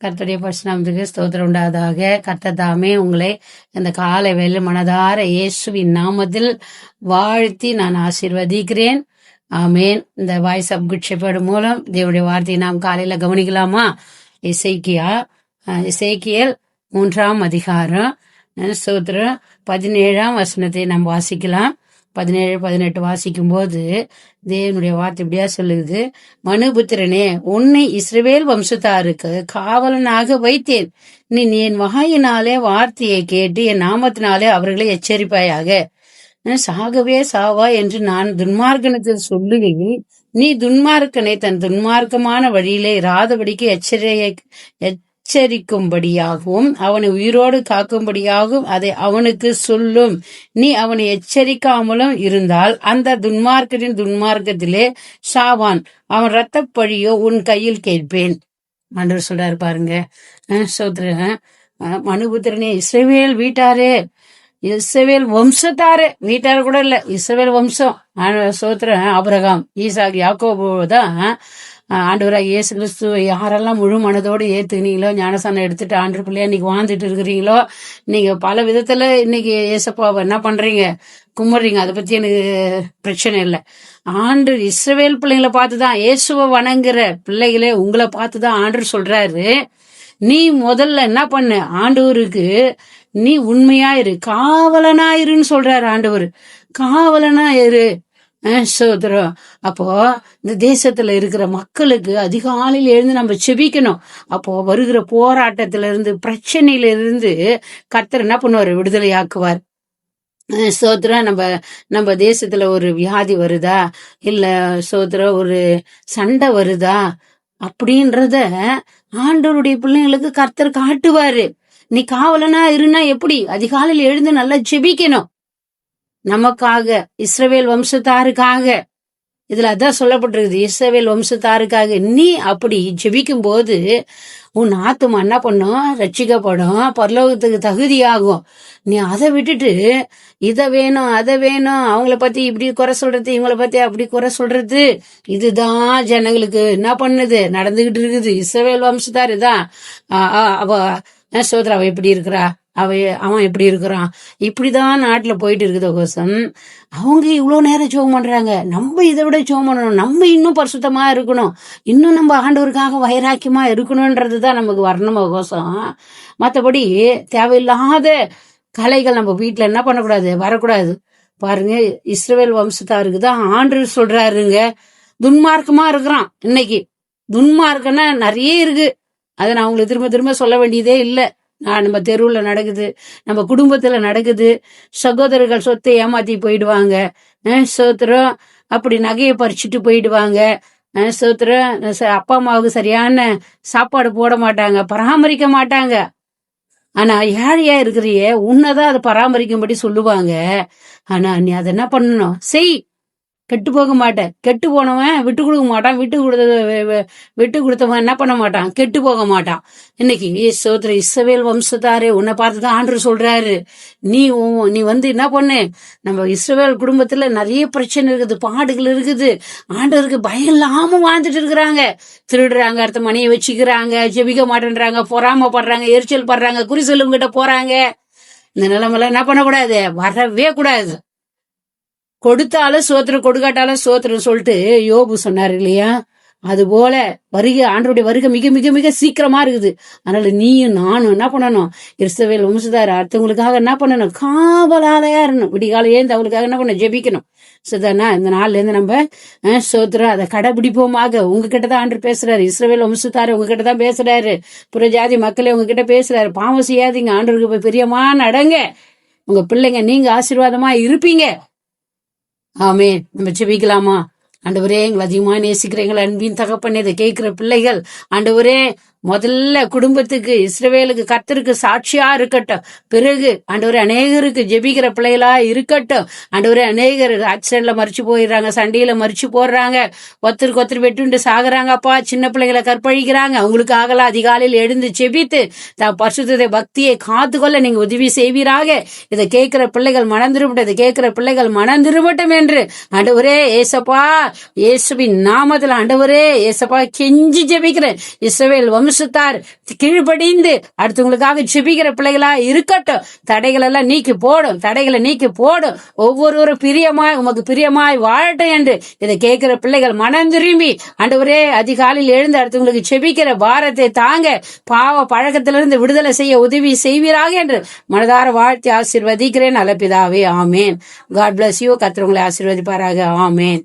கர்த்தருடைய பரிசுநாமத்துக்கு ஸ்தோத்திரம் உண்டாவதாக. கர்த்தர் தாமே உங்களை இந்த காலை வேளை மனதார இயேசுவின் நாமத்தில் வாழ்த்தி நான் ஆசீர்வதிக்கிறேன். ஆமேன். இந்த வாய்ஸ் ஆஃப் குட் ஷெப்பர்ட் மூலம் தேவனுடைய வார்த்தையை நாம் காலையில கவனிக்கலாமா? எசேக்கியேல் 3ஆம் அதிகாரம் ஸ்தோத்திரம் 17ஆம் வசனத்தை நாம் வாசிக்கலாம். 17, 18 வாசிக்கும் போது தேவனுடைய வார்த்தை இப்படியா சொல்லுது. மனுபுத்திரனே, உன்னை இஸ்ரவேல் வம்சத்தாருக்கு காவலனாக வைத்தேன். நீ என் வாயினாலே வார்த்தையை கேட்டு என் நாமத்தினாலே அவர்களை எச்சரிப்பாயாக. சாகவே சாவா என்று நான் துன்மார்க்கனத்தில் சொல்லுகையில் நீ துன்மார்க்கனை தன் துன்மார்க்கமான வழியிலே இராதபடிக்கு எச்சரிக்கும்படியாகவும் அவனை உயிரோடு காக்கும்படியாகவும் அதை அவனுக்கு சொல்லும். நீ அவனை எச்சரிக்காமலும் இருந்தால் அந்த துன்மார்க்கத்தின் துன்மார்க்கத்திலே சாவான். அவன் இரத்த பழியோ உன் கையில் கேட்பேன். ஆண்டவர் சொல்றாரு பாருங்க. மனுபுத்திரனே, இஸ்ரவேல் வீட்டாரே, இஸ்ரவேல் வம்சத்தாரே, வீட்டார கூட இல்ல, இஸ்ரவேல் வம்சம். சோத்திரம் ஆபிரகாம், ஈசாக், யாக்கோபு தான் ஆண்டவராக இயேசு கிறிஸ்து யாரெல்லாம் முழு மனதோடு ஏத்துனீங்களோ, ஞானசானம் எடுத்துட்டு ஆண்டு பிள்ளையா இன்னைக்கு வாழ்ந்துட்டு இருக்கிறீங்களோ, நீங்க பல விதத்துல இன்னைக்கு ஏசப்பாவை என்ன பண்றீங்க, கும்பிடுறீங்க. அதை பத்தி எனக்கு பிரச்சனை இல்லை. ஆண்டு இஸ்ரவேல் பிள்ளைங்களை பார்த்துதான், இயேசுவை வணங்குற பிள்ளைகளே உங்களை பார்த்துதான் ஆண்டு சொல்றாரு, நீ முதல்ல என்ன பண்ண, ஆண்டவருக்கு நீ உண்மையாயிரு, காவலனாயிருன்னு சொல்றாரு ஆண்டவர். காவலனாயிரு. சோதரம். அப்போ இந்த தேசத்துல இருக்கிற மக்களுக்கு அதிகாலையில் எழுந்து நம்ம செபிக்கணும். அப்போ வருகிற போராட்டத்தில இருந்து, பிரச்சனையில இருந்து கர்த்தர் என்ன பண்ணுவார், விடுதலையாக்குவார். சோதரம். நம்ம தேசத்துல ஒரு வியாதி வருதா, இல்ல சோதரம் ஒரு சண்டை வருதா அப்படின்றத ஆண்டவருடைய பிள்ளைங்களுக்கு கர்த்தர் காட்டுவாரு. நீ காவலனா இருனா எப்படி, அதிகாலையில் எழுந்து நல்லா செபிக்கணும். நமக்காக, இஸ்ரவேல் வம்சத்தாருக்காக. இதுல அதான் சொல்லப்பட்டிருக்குது, இஸ்ரவேல் வம்சத்தாருக்காக. நீ அப்படி ஜெபிக்கும் போது உன் ஆத்துமா என்ன பண்ணும், ரட்சிக்கப்படும், பரலோகத்துக்கு தகுதியாகும். நீ அதை விட்டுட்டு இதை வேணும் அதை வேணும், அவங்கள பத்தி இப்படி குறை சொல்றது, இவங்களை பத்தி அப்படி குறை சொல்றது, இதுதான் ஜனங்களுக்கு என்ன பண்ணுது, நடந்துகிட்டு இருக்குது. இஸ்ரவேல் வம்சத்தாரு தான் சோதரா அவ எப்படி இருக்கிறா, அவன் எப்படி இருக்கிறான், இப்படிதான் நாட்டுல போயிட்டு இருக்குது கோசம். அவங்க இவ்வளவு நேரம் ஜெபம் பண்றாங்க, நம்ம இதை விட ஜெபம் பண்ணணும், நம்ம இன்னும் பரிசுத்தமா இருக்கணும், இன்னும் நம்ம ஆண்டவருக்காக வைராக்கியமா இருக்கணும்ன்றதுதான் நமக்கு வரணும் கோசம். மற்றபடி தேவையில்லாத கலைகள் நம்ம வீட்டுல என்ன பண்ணக்கூடாது, வரக்கூடாது. பாருங்க, இஸ்ரவேல் வம்சத்தாருக்கு தான் ஆண்டு சொல்றாருங்க, துன்மார்க்கமா இருக்கிறான். இன்னைக்கு துன்மார்க்கன்னா நிறைய இருக்கு, அதை நான் உங்களுக்கு திரும்ப திரும்ப சொல்ல வேண்டியதே இல்லை. நம்ம தெருவுல நடக்குது, நம்ம குடும்பத்துல நடக்குது. சகோதரர்கள் சொத்தை ஏமாத்தி போயிடுவாங்க. சோத்திரம். அப்படி நகையை பறிச்சுட்டு போயிடுவாங்க. சோத்திரம். அப்பா அம்மாவுக்கு சரியான சாப்பாடு போட மாட்டாங்க, பராமரிக்க மாட்டாங்க. ஆனா ஏழையா இருக்கிறியே, உன்னதான் அதை பராமரிக்கும்படி சொல்லுவாங்க. ஆனா நீ அதை என்ன பண்ணணும், செய். கெட்டு போக மாட்டேன். கெட்டு போனவன் விட்டு கொடுக்க மாட்டான், விட்டு கொடுத்தவன் என்ன பண்ண மாட்டான், கெட்டு போக மாட்டான். இன்னைக்கு சோதர இஸ்ரவேல் வம்சத்தாரே, உன்னை பார்த்துதான் ஆண்டவர் சொல்றாரு, நீ என்ன பண்ணு, நம்ம இஸ்ரவேல் குடும்பத்துல நிறைய பிரச்சனை இருக்குது, பாடுகள் இருக்குது. ஆண்டவருக்கு பயம் இல்லாம வாழ்ந்துட்டு இருக்கிறாங்க. திருடுறாங்க, அடுத்த மணியை வச்சுக்கிறாங்க, ஜெபிக்க மாட்டேன்றாங்க, பொறாமப்படுறாங்க, எரிச்சல் படுறாங்க, குறி சொல்லுங்கிட்ட போறாங்க. இந்த நிலைமைலாம் என்ன பண்ணக்கூடாது, வரவே கூடாது. கொடுத்தாலும் சோத்திரம், கொடுக்காட்டாலும் சோத்திரம் சொல்லிட்டு யோபு சொன்னாரு இல்லையா, அது போல வருகை, ஆண்டவருடைய வருகை மிக மிக மிக சீக்கிரமா இருக்குது. அதனால நீயும் நானும் என்ன பண்ணணும், இஸ்ரவேல் வம்சத்தார் அடுத்தவங்களுக்காக என்ன பண்ணணும், காவலாலையா இருக்கணும். விடிகால ஏந்து அவங்களுக்காக என்ன பண்ணணும், ஜெபிக்கணும். சரிதானா? இந்த நாள்ல இருந்து நம்ம சோத்திரம் அதை கடைபிடிப்போமாக. உங்ககிட்ட தான் ஆண்டவர் பேசுறாரு, இஸ்ரவேல் வம்சத்தாரு உங்ககிட்ட தான் பேசுறாரு, புறஜாதி மக்களே உங்ககிட்ட பேசுறாரு. பாவம் செய்யாதீங்க, ஆண்டவருக்கு பிரியமா நடங்க, உங்க பிள்ளைங்க நீங்க ஆசீர்வாதமா இருப்பீங்க. ஆமே. நம்ம ஜெபிக்கலாமா? ஆண்டவரே, எங்களை அதிகமா நேசிக்கிறீங்கள் அன்பின் தகப்பனே, இதை கேட்கிற பிள்ளைகள் ஆண்டவரே முதல்ல குடும்பத்துக்கு, இஸ்ரவேலுக்கு, கர்த்தருக்கு சாட்சியா இருக்கட்டும். பிறகு ஆண்டவரே அநேகருக்கு ஜெபிக்கிற பிள்ளைகளா இருக்கட்டும். ஆண்டவரே அநேகர் ஆக்சிடென்ட்ல மறிச்சு போயிடுறாங்க, சண்டையில மறிச்சு போடுறாங்க, ஒருத்தருக்கு ஒருத்தர் வெட்டுண்டு சாகுறாங்கப்பா, சின்ன பிள்ளைகளை கற்பழிக்கிறாங்க. அவங்களுக்கு ஆகலாம் அதிகாலையில் எழுந்து ஜெபித்து தான் பரிசுத்த பக்தியை காத்துக்கொள்ள நீங்க உதவி செய்வீராக. இதை கேட்கிற பிள்ளைகள் மனம் திரும்பட்டும், இதை கேட்கிற பிள்ளைகள் மனம் திரும்பட்டும் என்று ஆண்டவரே ஏசப்பா, இயேசுவின் நாமத்தில் ஆண்டவரே ஏசப்பா கெஞ்சி ஜெபிக்கிறேன். இஸ்ரவேல் வம்ச புருஷத்தார் கீழ்ப்படிந்து அடுத்தவங்களுக்காக செபிக்கிற பிள்ளைகளா இருக்கட்டும். தடைகள் எல்லாம் நீக்கி போடும், தடைகளை நீக்கி போடும். ஒவ்வொருவரும் பிரியமாய் உமக்கு பிரியமாய் வாழட்டும் என்று இதை கேட்கிற பிள்ளைகள் மனம் திரும்பி ஆண்டவரே அதிகாலையில் எழுந்து அடுத்தவங்களுக்கு செபிக்கிற பாரத்தை தாங்க, பாவ பழக்கத்திலிருந்து விடுதலை செய்ய உதவி செய்வீராக என்று மனதார வாழ்த்தி ஆசீர்வதிக்கிறேன் நல்ல பிதாவே. ஆமேன். God bless you. கர்த்தர் உங்களை ஆசீர்வதிப்பாராக. ஆமேன்.